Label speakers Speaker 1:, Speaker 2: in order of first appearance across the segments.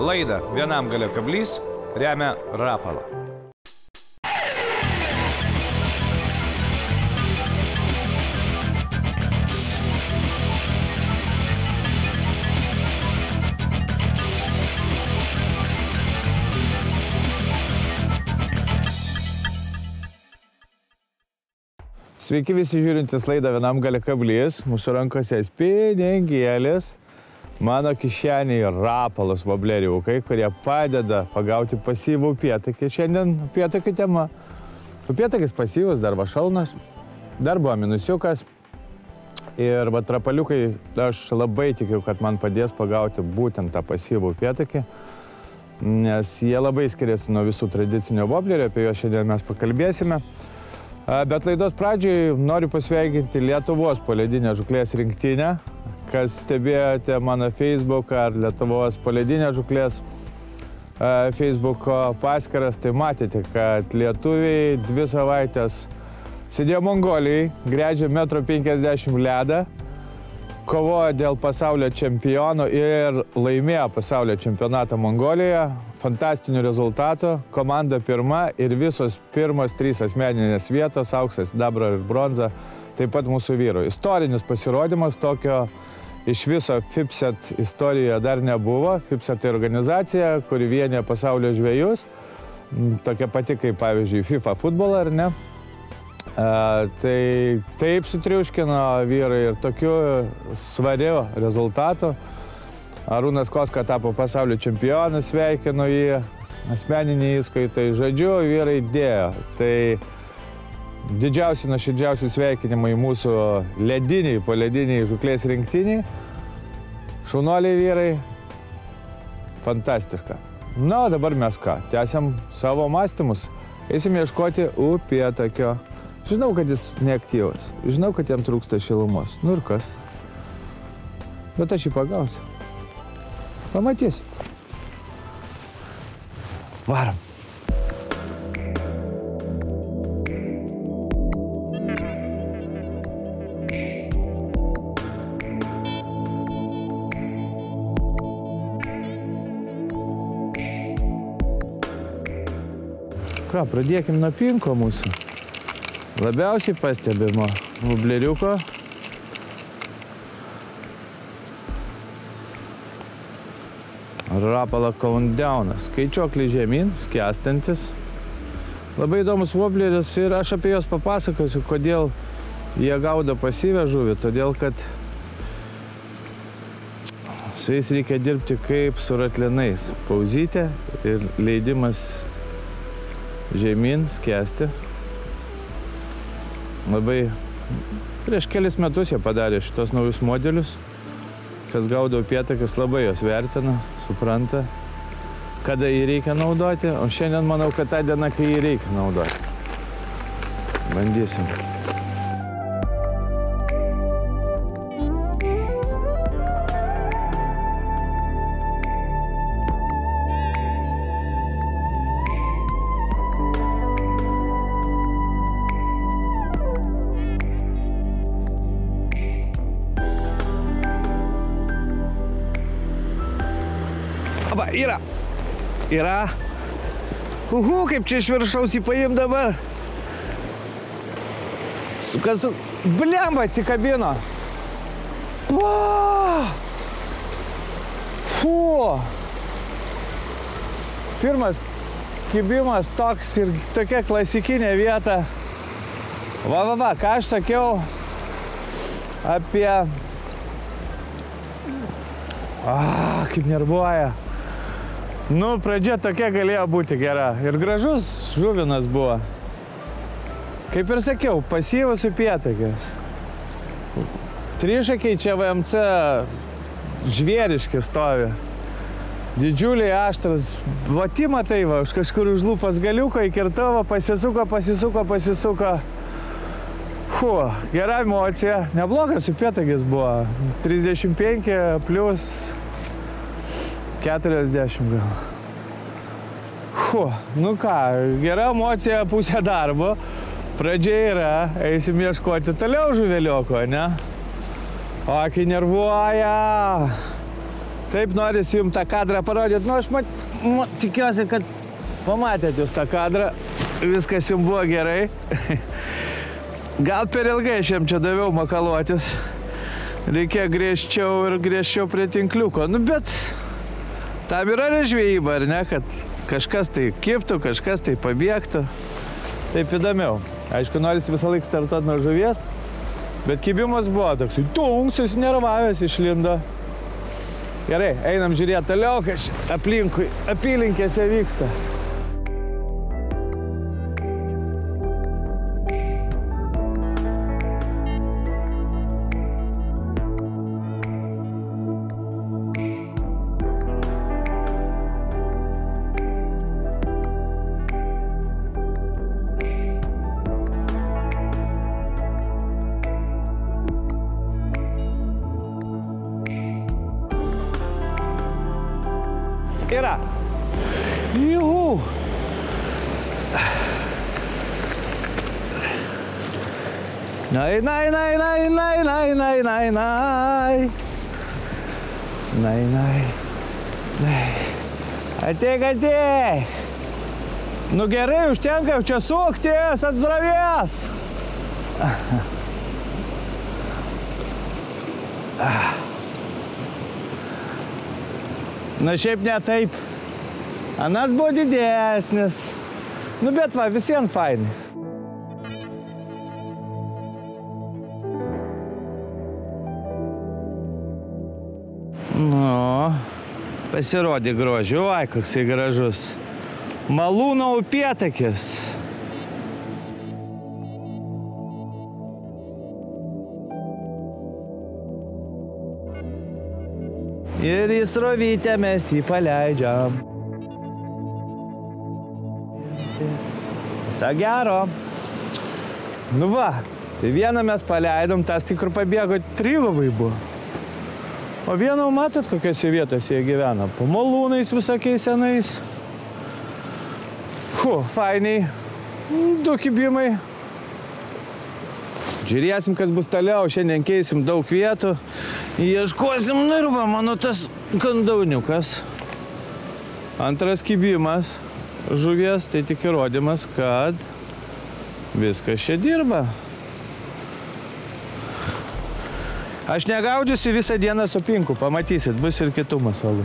Speaker 1: Laidą Vienam gale kablys remia Rapala. Sveiki visi žiūrintys laidą Vienam gale kablys. Mūsų rankose spiningėlis. Mano kišeniai Rapalas vobleriukai, kurie padeda pagauti pasyvų upėtakį. Šiandien upėtakių tema. Upėtakis pasyvus, dar va šalnas, dar buvo minusiukas. Ir va rapaliukai, aš labai tikiu, kad man padės pagauti būtent tą pasyvų upėtakį, nes jie labai skiriasi nuo visų tradicinio voblerio, apie juos šiandien mes pakalbėsime. Bet laidos pradžiai noriu pasveikinti Lietuvos poledinę žūklės rinktinę. Kas stebėjote mano Facebook ar Lietuvos poledinę žūklės Facebooko paskyras, tai matėte, kad lietuviai 2 savaitės sėdėjo Mongolijai, gręžė 1,50 m ledą, kovojo dėl pasaulio čempionų ir laimėjo pasaulio čempionatą Mongolijoje. Fantastinių rezultatų, komanda pirma ir visos pirmos 3 asmeninės vietos, auksas, sidabro ir bronza, taip pat mūsų vyrų. Istorinis pasirodymas, tokio iš viso FIPSET istorijoje dar nebuvo. FIPSET tai organizacija, kuri vienija pasaulio žvejus, tokia pati kaip pavyzdžiui FIFA futbolą, ar ne? Tai taip sutriuškino vyrai ir tokiu svariu rezultatu. Arūnas Koska tapo pasaulio čempionu, sveikino jį, asmeninį įskaitą, žodžiu, vyrai dėjo. Tai didžiausi, nuoširdžiausi sveikinimai mūsų lediniai, polediniai žūklės rinktiniai. Šaunuoliai vyrai, fantastiška. Na, o dabar mes ką, tęsiam savo mąstymus. Eisim ieškoti upėtakio. Žinau, kad jis neaktyvas, žinau, kad jam trūksta šilumos. Nu ir kas? Bet aš jį pagausiu. Pamatys. Varam. Ką, pradėkim nuo pinko mūsų. Labiausiai pastebimo vobleriuko. Rapala countdownas. Skaičiuoklį žemyn, skęstantis. Labai įdomus vobleris ir aš apie juos papasakosiu, kodėl jie gaudo pasyvę žuvį. Todėl, kad su jais reikia dirbti kaip su ratlinais. Pauzytė ir leidimas žemyn, skęsti. Labai prieš kelis metus jie padarė šitos naujus modelius. Kas gaudo upėtakis, labai jos vertina, supranta, kada jį reikia naudoti, o šiandien manau, kad ta diena, kai jį reikia naudoti. Bandysim. Aba, yra. Kaip čia iš viršaus jį paim dabar. Blemba, atsikabino. Fu. Pirmas kibimas toks ir tokia klasikinė vieta. Va, ką aš sakiau apie... Kaip nervuoja. Nu, pradžia tokia galėjo būti gera. Ir gražus žuvinas buvo. Kaip ir sakiau, pasyvus upėtakis. Trišakiai čia VMC žvėriški stovi. Didžiuliai aštras. Vati matai, va, už kažkur užlūpas galiuką įkirtavo, pasisuko. Gera emocija. Neblogas upėtakis buvo. 35 plus 40 gal. Nu ką, gera emocija, pusė darbo. Pradžia yra, eisim ieškoti toliau žuvelioko, ne? O kai nervuoja, Taip norisi jums tą kadrą parodyti. Nu, aš tikiuosi, kad pamatėt jūs tą kadrą. Viskas jums buvo gerai. Gal per ilgai aš jam čia daviau makaluotis. Reikia griežčiau prie tinkliuko. Nu, bet tam yra žvejyba, ar ne? Kad kažkas tai kibtų, kažkas tai pabėgtų. Taip įdomiau. Aišku, norisi visą laiką startuoti nuo žuvies. Bet kibimas buvo toks. Tunks, nervavęs išlindo. Gerai, einam žiūrėti toliau, kas aplinkui, apylinkėse vyksta. Yra. Juhu. Nai. Ateik. Nu gerai, užtenka čia suktis, atsrovės. Na šiaip ne taip. Anas buvo didesnis. Nu bet va, visiems fainai. Nu, pasirodė grožiu. Ai, koksai gražus. Malūno upėtakis. Ir į srovytę mes jį paleidžiam. Viso gero. Nu va, tai vieną mes paleidom, tas tik kur pabėgo trigubai buvo. O vieną matot, kokiose vietose jie gyvena. Po malūnais visokiais senais. Fainiai. 2 kibimai. Žiūrėsim, kas bus toliau. Šiandien keisim daug vietų. Ieškosim, nu ir va, mano tas kandauniukas. Antras kibimas žuvies, tai tik įrodymas, kad viskas čia dirba. Aš negaudžiusi visą dieną su pinku, pamatysit, bus ir kitų masalų.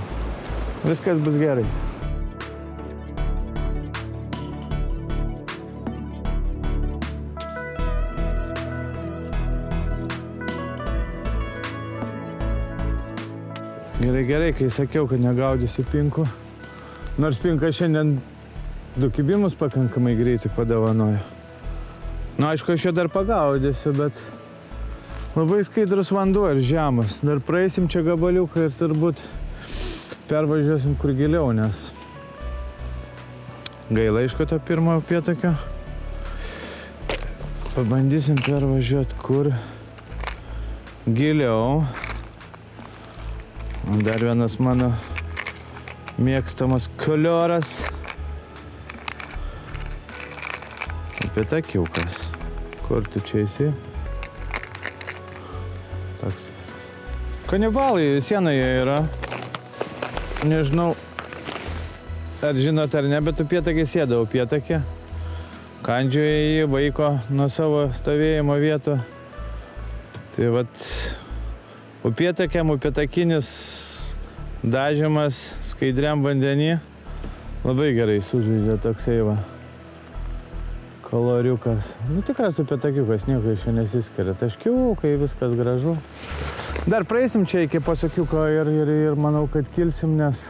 Speaker 1: Viskas bus gerai. Gerai, kai sakiau, kad negaudysiu pinku. Nors pinka šiandien 2 kibimus pakankamai greitai padovanojo. Na, aišku, aš jo dar pagaudysiu, bet labai skaidrus vanduo ir žemas. Dar praeisim čia gabaliuką ir turbūt pervažiuosim kur giliau, nes gaila, aišku, to pirmojo upėtakio. Pabandysim pervažiuoti kur giliau. Dar vienas mano mėgstamas kolioras. Upėtakiukas. Kur tu čia esi? Toks. Kanibalai sienoje yra. Nežinau, ar žinot ar ne, bet upėtakis sėda upėtakį. Kandžioja jį, vaiko nuo savo stovėjimo vietų. Tai vat upėtakiam upėtakinis dažymas skaidriam vandenį labai gerai sužaidžia toksai va koloriukas. Nu tikras upėtakiukas, nieko iš čia nesiskiria. Taškiukai, viskas gražu. Dar praeisim čia iki pasakiuko ir manau, kad kilsim, nes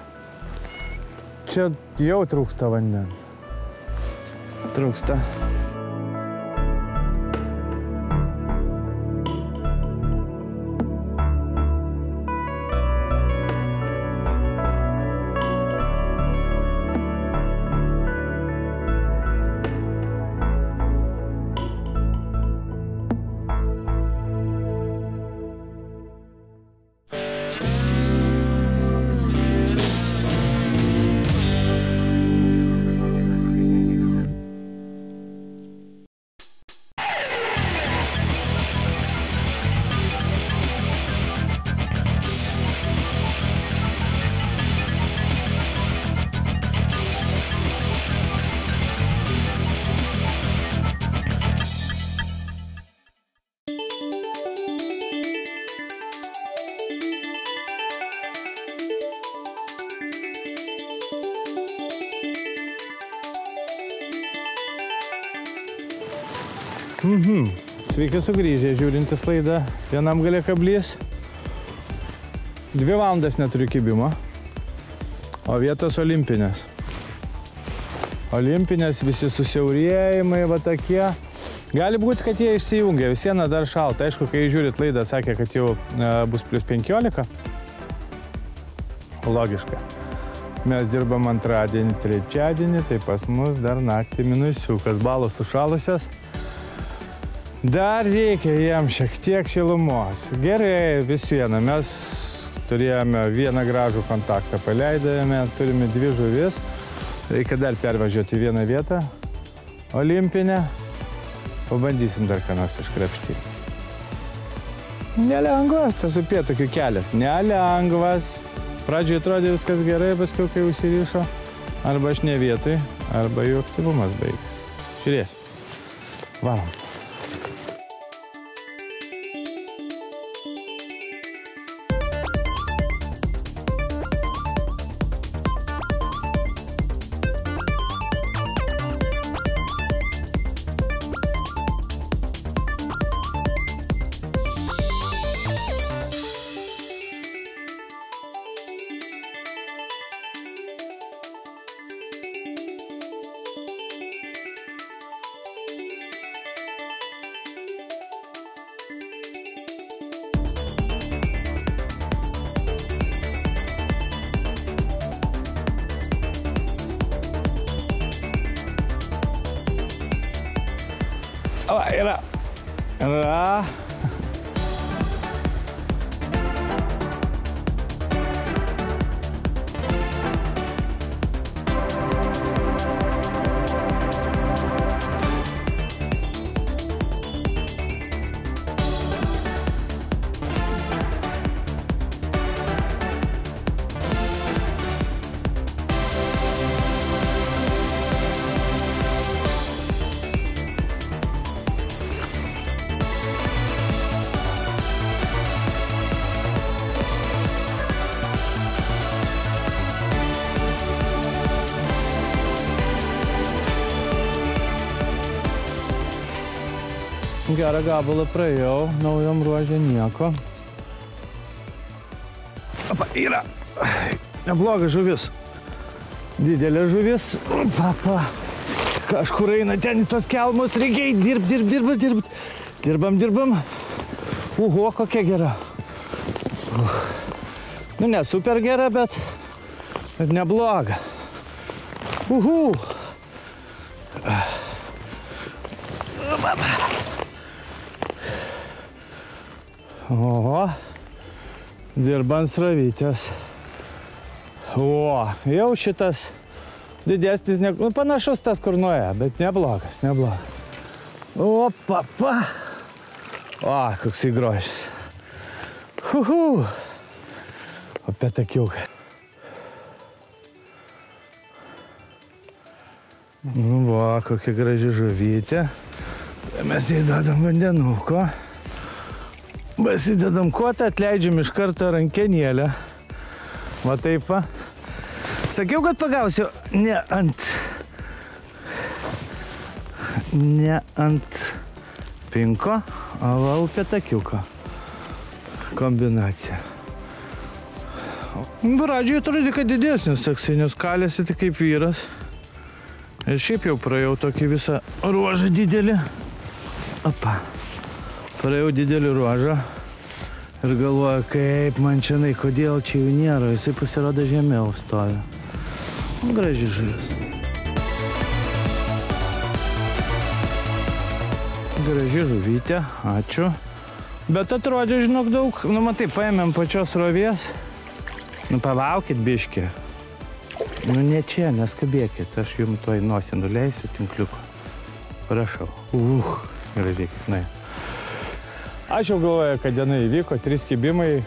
Speaker 1: čia jau trūksta vandens. Trūksta. Sveiki sugrįžę, žiūrintis laidą Vienam gale kablys. 2 valandas neturiu kibimo, o vietos olimpinės. Olimpinės visi susiaurėjimai, va tokie. Gali būti, kad jie išsijungia, visiena dar šalta. Aišku, kai žiūrit laidą, sakė, kad jau bus plus 15. Logiška. Mes dirbam antradienį, trečiadienį, tai pas mus dar naktį minusiukas, balos sušalusios. Dar reikia jam šiek tiek šilumos. Gerai, vis viena. Mes turėjome vieną gražų kontaktą, paleidėjome, turime 2 žuvis. Reikia dar pervažiuoti vieną vietą, olimpinę. Pabandysim dar ką nors iškrapštyti. Nelengvas tas upėtakių kelias, nelengvas. Pradžiai atrodė viskas gerai, paskui kai užsirišo, arba aš ne vietoj, arba jų aktyvumas baigės. Žiūrėsim. Varom. O, yra. Gerą gabalą praėjau, naujom ruožė nieko. Opa, yra. Nebloga žuvis. Didelė žuvis. Papa. Kažkur eina ten į tos kelmus. Reikia dirbt. Dirbam. Uho, kokia gera. Nu, ne super gera, bet nebloga. Uhu. O, dirbant sravytės. O, jau šitas didesnis, panašus tas kur nuėjo, bet neblogas. O, papa. O, koks įgrožis. Huhu. Upėtakiukai. Nu, va, kokia graži žuvytė. Mes įdedam vandenuko. Pasidedam kotą, atleidžiam iš karto rankenėlę. Va taip va. Sakiau, kad pagausiu ne ant pinko, o va upėtakiuko kombinacija. Pradžiai atrodė, kad didesnis toksai, nes kalėsi tik kaip vyras. Ir šiaip jau praėjau tokį visą ruožą didelį. Opa. Praėjau didelį ruožą ir galvoju, kaip man čianai, kodėl čia jų nėra, jisai pasirodo žemiau stovi. Graži žuvis. Graži žuvytė, ačiū. Bet atrodė, žinok, daug, nu matai, paėmėm pačios rovės. Nu palaukit biškį. Nu ne čia, neskabėkit, aš jums toj nosį nuleisiu tinkliuko. Prašau. Gražiai kaip nai. Aš jau galvoju, kad diena įvyko, 3 kibimai.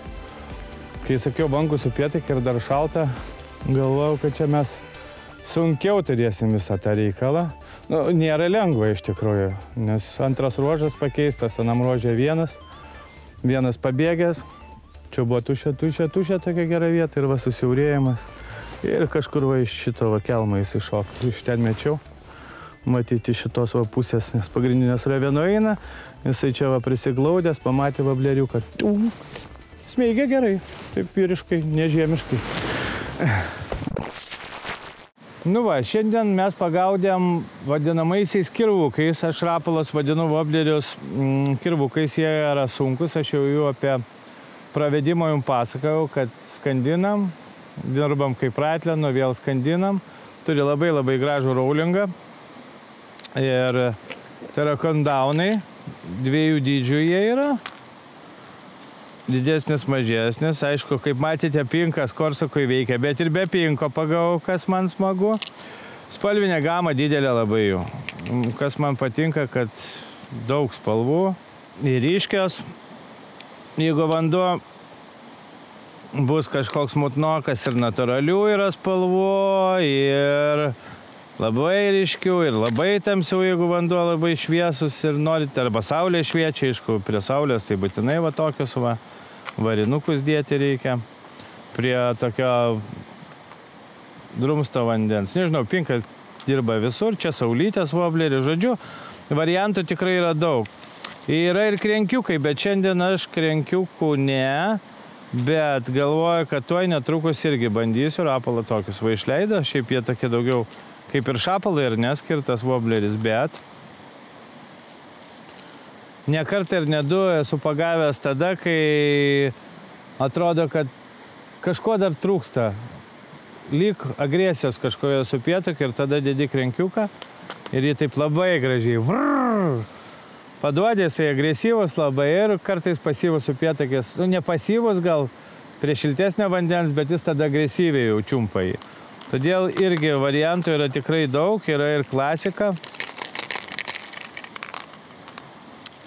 Speaker 1: Kai sakiau bangus upėtakį ir dar šalta, galvojau, kad čia mes sunkiau turėsim visą tą reikalą. Nu, nėra lengva iš tikrųjų, nes antras ruožas pakeistas, anam ruožė vienas pabėgęs. Čia buvo tuščia tokia gera vieta ir va susiaurėjimas. Ir kažkur va iš šito va kelmo jis iššoktų, iš ten mečiau. matyti šitos va pusės, nes pagrindinės raveno eina, jisai čia va prisiglaudęs, pamatė vableriuką. Smeigia gerai, taip vyriškai, nežiemiškai. Nu va, šiandien mes pagaudėm vadinamaisiais kirvukais, aš rapalas vadinu voblerius kirvukais, jie yra sunkus, aš jau jų apie pravedimo jums pasakojau, kad skandinam, dirbam kaip ratlenu, vėl skandinam, turi labai gražų raulingą. Ir tai yra kondaunai, dviejų dydžių jie yra, didesnis, mažesnis, aišku, kaip matėte, pinkas Korsakui veikia, bet ir be pinko pagavau, kas man smagu. Spalvinė gama didelė labai jų, kas man patinka, kad daug spalvų ir ryškios. Jeigu vanduo bus kažkoks mutnokas ir natūralių yra spalvų, ir labai ryškių ir labai tamsių, jeigu vanduo labai šviesus ir norite, arba saulė šviečia, aišku, prie saulės tai būtinai va tokius va, varinukus dėti reikia, prie tokio drumsto vandens. Nežinau, pinkas dirba visur, čia saulytės voblerį, žodžiu, variantų tikrai yra daug. Yra ir krenkiukai, bet šiandien aš krenkiukų ne, bet galvoju, kad tuoj netrukus irgi bandysiu, rapalą tokius va išleido, šiaip jie tokie daugiau kaip ir šapalai ir neskirtas vobleris, bet ne kartą ir ne du esu pagavęs tada, kai atrodo, kad kažko dar trūksta. Lyg agresijos kažkoje su upėtakiu ir tada dedi krenkiuką ir jį taip labai gražiai paduodė, jisai agresyvus labai ir kartais pasyvus upėtakis, nu ne pasyvus gal prie šiltesnio vandens, bet jis tada agresyviai jau čiumpa jį. Todėl irgi variantų yra tikrai daug, yra ir klasika,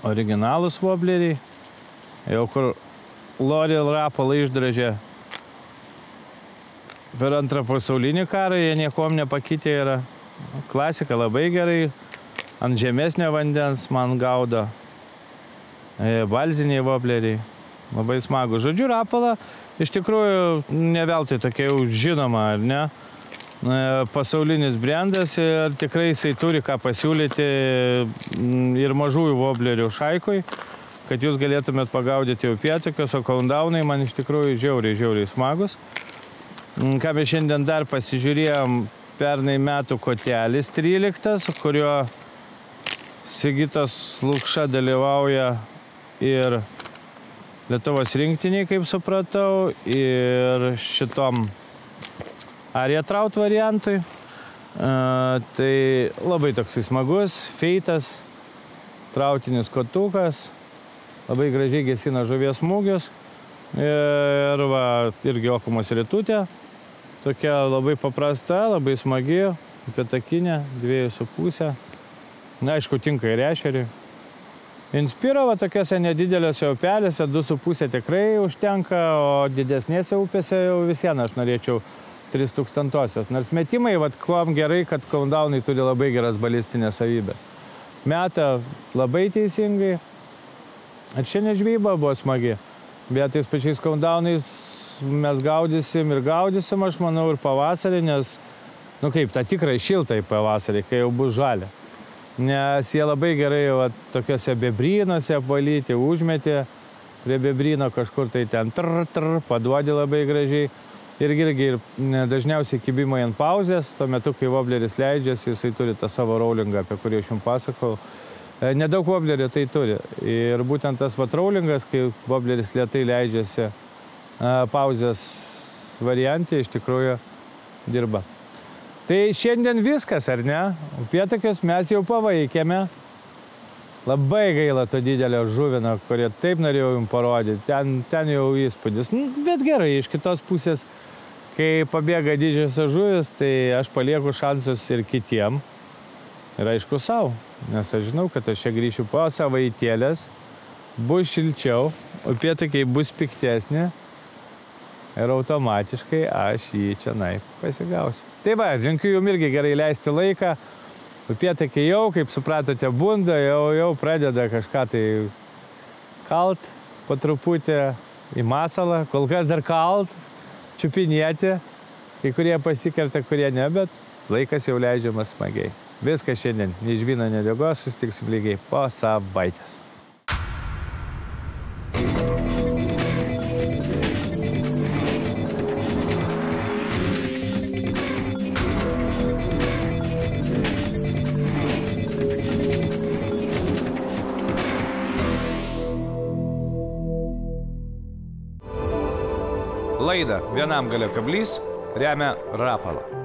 Speaker 1: originalūs vobleriai, jau kur L'Oreal rapalą išdražė per antrą pasaulinį karą, jie niekom nepakitė yra. Klasika labai gerai, ant žemesnio vandens man gaudo, balziniai vobleriai, labai smagu. Žodžiu, rapalą iš tikrųjų ne veltui tokia jau žinoma, ar ne? Pasaulinis brendas ir tikrai jisai turi ką pasiūlyti ir mažųjų voblerių šaikui, kad jūs galėtumėt pagaudyti upėtakius, o kondaunai man iš tikrųjų žiauriai smagus. Ką mes šiandien dar pasižiūrėjom, pernai metų kotelis 13, kurio Sigitas Lukša dalyvauja ir Lietuvos rinktiniai, kaip supratau, ir šitom Aria Traut variantui. Tai labai toksai smagus, feitas, trautinis kotukas, labai gražiai gesina žuvies smūgius. Ir va, irgi okumos ritutė, tokia labai paprasta, labai smagi, upėtakinė, 2,5. Na, aišku, tinka ir ešerį. Inspiro va tokiose nedidelėse upelėse 2,5 tikrai užtenka, o didesnėse upėse jau visieną aš norėčiau 3,000. Nors metimai, kuom gerai, kad kondaunai turi labai geras balistinės savybės. Meta labai teisingai. Ir šiandien žvejyba buvo smagi. Bet tais pačiais kondaunais mes gaudysim, aš manau, ir pavasarį, nes, nu kaip, tą tikrai šiltai pavasarį, kai jau bus žalia. Nes jie labai gerai tokiuose bebrynuose apvalyti, užmetė prie bebryno kažkur tai ten paduodi labai gražiai. Irgi dažniausiai kibimai ant pauzės, tuo metu, kai vobleris leidžiasi, jisai turi tą savo raulingą, apie kurį aš jums pasakau. Nedaug voblerių tai turi. Ir būtent tas raulingas, kai vobleris lėtai leidžiasi pauzės variantė, iš tikrųjų dirba. Tai šiandien viskas, ar ne? Upėtakius mes jau pavaikėme. Labai gaila to didelio žuvino, kurie taip norėjau jums parodyti. Ten jau įspūdis. Bet gerai, iš kitos pusės, kai pabėga didžiosios žuvis, tai aš palieku šansus ir kitiem. Ir aišku savo, nes aš žinau, kad aš čia grįšiu po savaitėlės, bus šilčiau, upėtakiai bus piktesni ir automatiškai aš jį čionai pasigausiu. Tai va, linkiu jums irgi gerai leisti laiką. Upėtakiai jau, kaip supratote, bunda, jau pradeda kažką tai kalt, po truputį į masalą, kol kas dar kalt, čiupinėti, kai kurie pasikerta, kurie ne, bet laikas jau leidžiamas smagiai. Viskas šiandien. Nei žvyno, nei degos, susitiksim lygiai po savaitės. Laidą Vienam galio kablys remia Rapala.